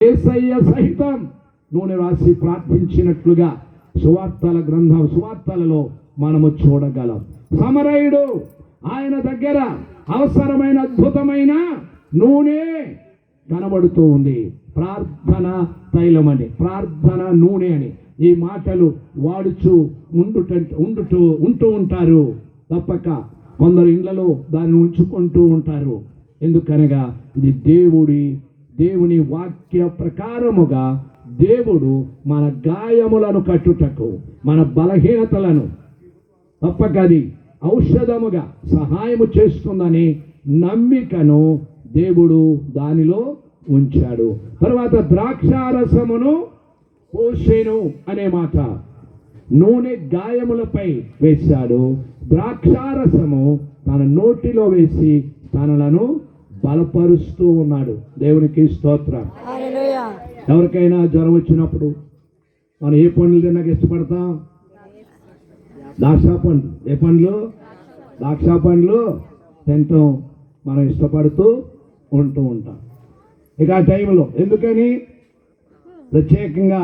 యేసయ్య సహితం నూనె రాసి ప్రార్థించినట్లుగా సువార్తలలో మనము చూడగలం. సమరయుడు ఆయన దగ్గర అవసరమైన అద్భుతమైన నూనె కనబడుతూ ఉంది. ప్రార్థన తైలం అని, ప్రార్థన నూనె అని ఈ మాటలు వాడుచూ ఉంటూ ఉంటారు. తప్పక కొందరు ఇళ్లలో దాన్ని ఉంచుకుంటూ ఉంటారు. ఎందుకనగా ఇది దేవుని వాక్య ప్రకారముగా దేవుడు మన గాయములను కట్టుటకు, మన బలహీనతలను తప్పక అది ఔషధముగా సహాయము చేస్తుందని నమ్మికను దేవుడు దానిలో ఉంచాడు. తర్వాత ద్రాక్షారసమును పోసెను అనే మాట, నూనె గాయములపై వేశాడు, ద్రాక్షారసము తన నోటిలో వేసి తనలను బలపరుస్తూ ఉన్నాడు. దేవునికి స్తోత్రం. ఎవరికైనా జ్వరం వచ్చినప్పుడు మనం ఏ పండ్లు తినక ఇష్టపడతాం? ద్రాక్ష పండ్లు. ఏ పండ్లు? ద్రాక్ష పండ్లు తింటాం మనం ఇష్టపడుతూ ఉంటూ ఉంటాం. ఇక ఆ టైంలో ఎందుకని ప్రత్యేకంగా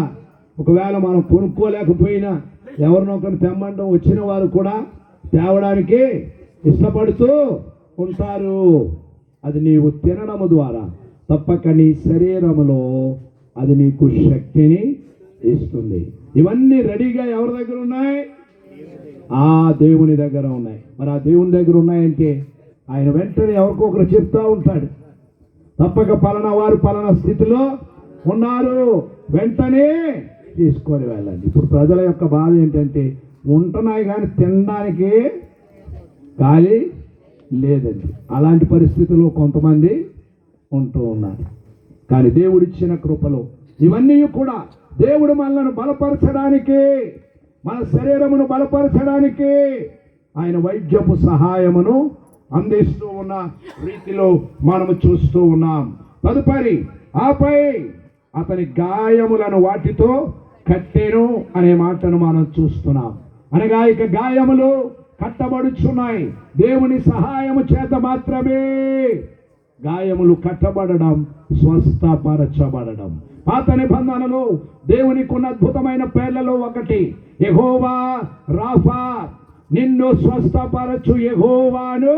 ఒకవేళ మనం కొనుక్కోలేకపోయినా ఎవరినొకరు తెమ్మంటాం, వచ్చిన వారు కూడా తేవడానికి ఇష్టపడుతూ ఉంటారు. అది నీవు తినడం ద్వారా తప్పక నీ శరీరంలో అది నీకు శక్తిని ఇస్తుంది. ఇవన్నీ రెడీగా ఎవరి దగ్గర ఉన్నాయి? ఆ దేవుని దగ్గర ఉన్నాయి. మరి ఆ దేవుని దగ్గర ఉన్నాయంటే ఆయన వెంటనే ఎవరికొకరు చెప్తా ఉంటాడు. తప్పక పలానా వారు పలానా స్థితిలో ఉన్నారు, వెంటనే తీసుకొని వెళ్ళండి. ఇప్పుడు ప్రజల యొక్క బాధ ఏంటంటే ఉంటున్నాయి కానీ తినడానికి ఖాళీ లేదండి. అలాంటి పరిస్థితుల్లో కొంతమంది ఉంటూ ఉన్నారు. కానీ దేవుడిచ్చిన కృపలో ఇవన్నీ కూడా దేవుడు మనల్ని బలపరచడానికి, మన శరీరమును బలపరచడానికి ఆయన వైద్యపు సహాయమును అందిస్తూ ఉన్న రీతిలో మనము చూస్తూ ఉన్నాం. తదుపరి ఆపై అతని గాయములను వాటితో కట్టెను అనే మాటను మనం చూస్తున్నాం. అనగా ఇక గాయములు కట్టబడుచున్నాయి. దేవుని సహాయము చేత మాత్రమే గాయములు కట్టబడడం, స్వస్థపరచబడడం. పాత నిబంధనలో దేవునికి ఉన్న అద్భుతమైన పేర్లలో ఒకటి యెహోవా రాఫా, నిన్ను స్వస్థపరచు యెహోవాను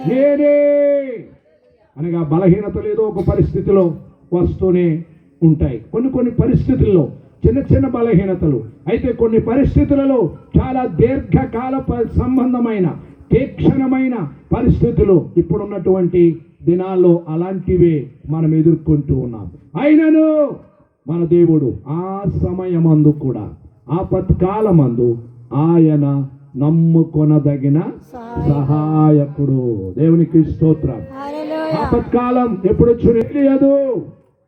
నేనే. అనగా బలహీనతలు ఏదో ఒక పరిస్థితిలో వస్తూనే ఉంటాయి. కొన్ని పరిస్థితుల్లో చిన్న బలహీనతలు, అయితే కొన్ని పరిస్థితులలో చాలా దీర్ఘకాల సంబంధమైన తీక్షణమైన పరిస్థితులు ఇప్పుడున్నటువంటి దినాల్లో అలాంటివే మనం ఎదుర్కొంటూ ఉన్నాం. అయినను మన దేవుడు ఆ సమయమందు కూడా, ఆపత్కాలమందు ఆయన నమ్ముకొనదగిన సహాయకుడు. దేవునికి స్తోత్రం. ఆపత్కాలం ఎప్పుడు తెలియదు.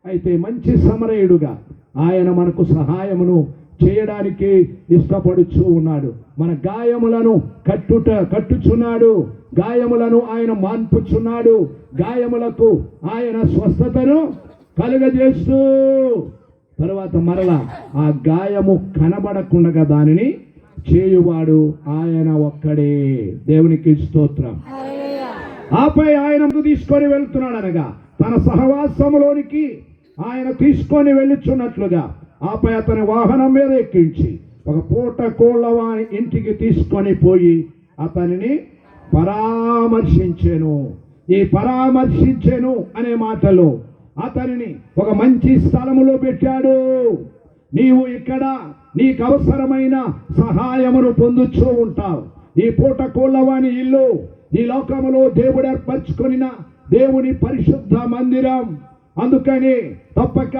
అయితే మంచి సమరయుడుగా ఆయన మనకు సహాయమును చేయడానికి ఇష్టపడుచూ ఉన్నాడు. మన గాయములను కట్టుచున్నాడు, గాయములను ఆయన మాన్పుచున్నాడు, గాయములకు ఆయన స్వస్థతను కలుగజేస్తూ తర్వాత మరలా ఆ గాయము కనబడకుండా దానిని చేయువాడు ఆయన ఒక్కడే. దేవునికి స్తోత్రం. ఆపై ఆయనకు తీసుకొని వెళ్తున్నాడు, అనగా తన సహవాసములోనికి ఆయన తీసుకొని వెళ్ళుచున్నట్లుగా ఆపై అతని వాహనం మీద ఎక్కించి ఒక పూట కోళ్ళవాని ఇంటికి తీసుకొని పోయి అతనిని పరామర్శించెను. ఈ పరామర్శించెను అనే మాటలో అతనిని ఒక మంచి స్థలములో పెట్టాడు. నీవు ఇక్కడ నీకు అవసరమైన సహాయమును పొందుతూ ఉంటావు. ఈ పూట కోళ్ళవాని ఇల్లు ఈ లోకములో దేవుడు ఏర్పరచుకొనిన దేవుని పరిశుద్ధ మందిరం. అందుకని తప్పక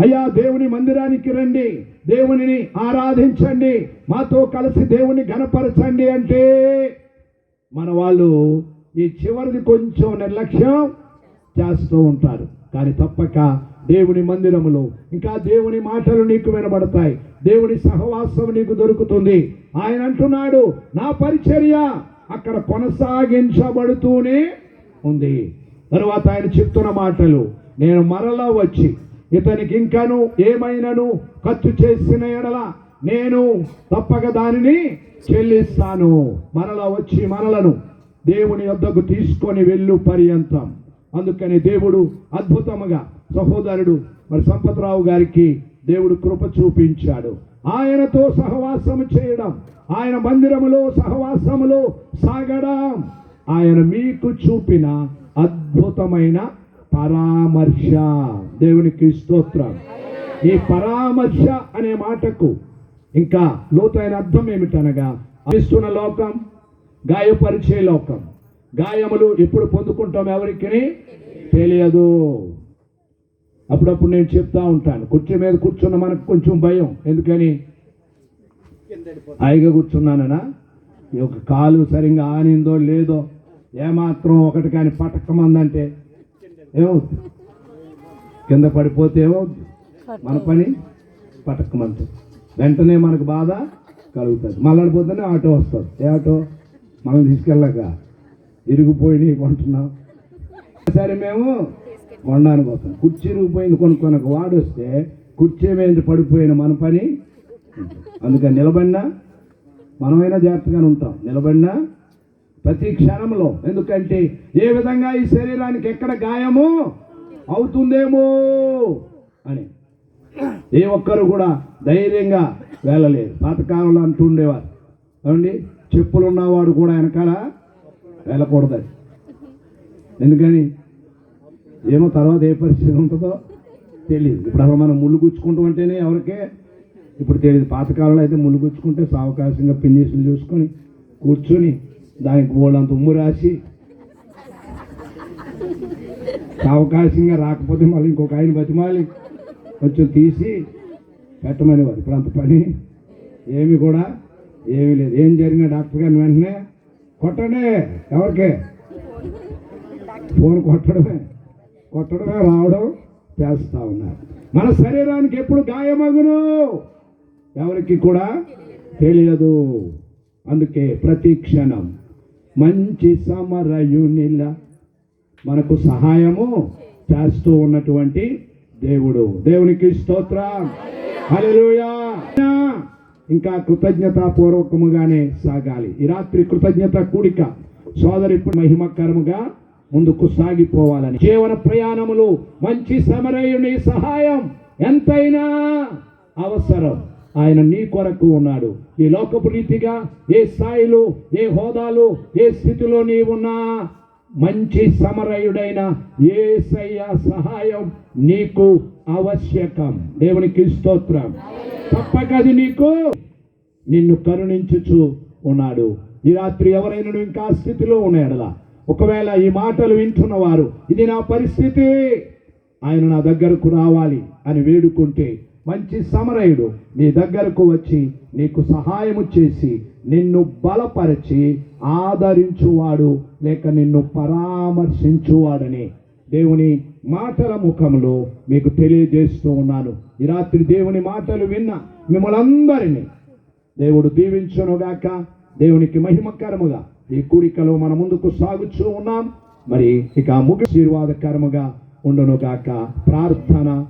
అయ్యా దేవుని మందిరానికి రండి, దేవునిని ఆరాధించండి, మాతో కలిసి దేవుని ఘనపరచండి అంటే మన వాళ్ళు ఈ చివరిది కొంచెం నిర్లక్ష్యం చేస్తూ ఉంటారు. కానీ తప్పక దేవుని మందిరములో ఇంకా దేవుని మాటలు నీకు వినబడతాయి, దేవుని సహవాసం నీకు దొరుకుతుంది. ఆయన అంటున్నాడు, నా పరిచర్య అక్కడ కొనసాగించబడుతూనే ఉంది. తరువాత ఆయన చెప్తున్న మాటలు, నేను మరలా వచ్చి ఇతనికి ఇంకను ఏమైనాను ఖర్చు చేసిన ఎడల నేను తప్పక దానిని చెల్లిస్తాను. మరలా వచ్చి మనలను దేవుని యొద్దకు తీసుకొని వెళ్ళు పర్యంతం. అందుకని దేవుడు అద్భుతముగా సహోదరుడు మరి సంపత్రావు గారికి దేవుడు కృప చూపించాడు. ఆయనతో సహవాసము చేయడం, ఆయన మందిరములో సహవాసములో సాగడం, ఆయన మీకు చూపిన అద్భుతమైన పరామర్శ. దేవునికి స్తోత్రం. ఈ పరామర్శ అనే మాటకు ఇంకా లోతైన అర్థం ఏమిటనగా, ఇస్తున్న లోకం గాయపరిచే లోకం. గాయములు ఎప్పుడు పొందుకుంటాం ఎవరికి తెలియదు. అప్పుడప్పుడు నేను చెప్తా ఉంటాను, కుర్చీ మీద కూర్చున్న మనకు కొంచెం భయం. ఎందుకని? హాయిగా కూర్చున్నానన్నా, ఈ ఒక కాలు సరిగ్గా ఆనిందో లేదో, ఏమాత్రం ఒకటి కానీ పటకమందంటే ఏమవుతుంది? కింద పడిపోతే ఏమవుతుంది? మన పని పటకమంటుంది. వెంటనే మనకు బాధ కలుగుతుంది. మళ్ళీ ఆటో వస్తుంది. ఏ ఆటో? మనం తీసుకెళ్ళాక ఇరిగిపోయి కొంటున్నాం. సరే మేము కొండానికి పోతాం. కుర్చీ ఇరిగిపోయింది కొనుక్కొనక వాడు వస్తే కుర్చీ మీద పడిపోయిన మన పని. అందుకని నిలబడినా మనమైనా జాగ్రత్తగానే ఉంటాం. నిలబడినా ప్రతి క్షణంలో. ఎందుకంటే ఏ విధంగా ఈ శరీరానికి ఎక్కడ గాయము అవుతుందేమో అని ఏ ఒక్కరు కూడా ధైర్యంగా వెళ్ళలేదు. పాతకాలంలో అంటుండేవారు, ఏమండి, చెప్పులు ఉన్నవాడు కూడా వెనకాల వెళ్ళకూడదు. ఎందుకని? ఏమో తర్వాత ఏ పరిస్థితి ఉంటుందో తెలియదు. ఇప్పుడు అసలు మనం ముళ్ళు గుచ్చుకుంటాం అంటేనే ఎవరికే ఇప్పుడు తెలియదు. పాతకాలంలో అయితే ముళ్ళు గుచ్చుకుంటే సావకాశంగా పిన్నీసులు చూసుకొని కూర్చొని దానికి బోళ్ళంత ఉమ్ము రాసి సావకాశంగా రాకపోతే మళ్ళీ ఇంకొక ఆయన బతిమాలి కొంచెం తీసి పెట్టమని వారు. ఇప్పుడు అంత పని ఏమి కూడా ఏమీ లేదు. ఏం జరిగినా డాక్టర్ గారిని వెంటనే కొట్టడే. ఎవరికే? ఫోన్ కొట్టడమే రావడం చేస్తూ ఉన్నారు. మన శరీరానికి ఎప్పుడు గాయమగును ఎవరికి కూడా తెలియదు. అందుకే ప్రతి క్షణం మంచి సమరయునిలా మనకు సహాయము చేస్తూ ఉన్నటువంటి దేవుడు. దేవునికి స్తోత్రం. హల్లెలూయా. ఇంకా కృతజ్ఞతాపూర్వకముగానే సాగాలి. ఈ రాత్రి కృతజ్ఞత కూడిక సోదరి మహిమకరముగా ముందుకు సాగిపోవాలని జీవన ప్రయాణములు మంచి సమరయుని సహాయం ఎంతైనా అవసరం. ఆయన నీ కొరకు ఉన్నాడు. ఈ లోకపు రీతిగా ఏ స్థాయిలో, ఏ హోదాలో, ఏ స్థితిలో నీవున్నా మంచి సమరయుడైన యేసయ్య సహాయం నీకు ఆవశ్యకం. దేవునికి స్తోత్రం. తప్పకది నీకు నిన్ను కరుణించుచు ఉన్నాడు. ఈ రాత్రి ఎవరైనా ఇంకా స్థితిలో ఉన్నాడలా, ఒకవేళ ఈ మాటలు వింటున్నవారు, ఇది నా పరిస్థితి, ఆయన నా దగ్గరకు రావాలి అని వేడుకుంటే మంచి సమరయుడు నీ దగ్గరకు వచ్చి నీకు సహాయము చేసి నిన్ను బలపరిచి ఆదరించువాడు లేక నిన్ను పరామర్శించువాడని దేవుని మాటల ముఖంలో మీకు తెలియజేస్తూ ఉన్నాను. ఈ రాత్రి దేవుని మాటలు విన్న మిమ్మల్ని అందరినీ దేవుడు దీవించునుగాక. దేవునికి మహిమకరముగా ఈ కూడికలో మన ముందుకు సాగుతూ ఉన్నాం. మరి ఇక ఆశీర్వాదకరముగా ఉండునుగాక. ప్రార్థన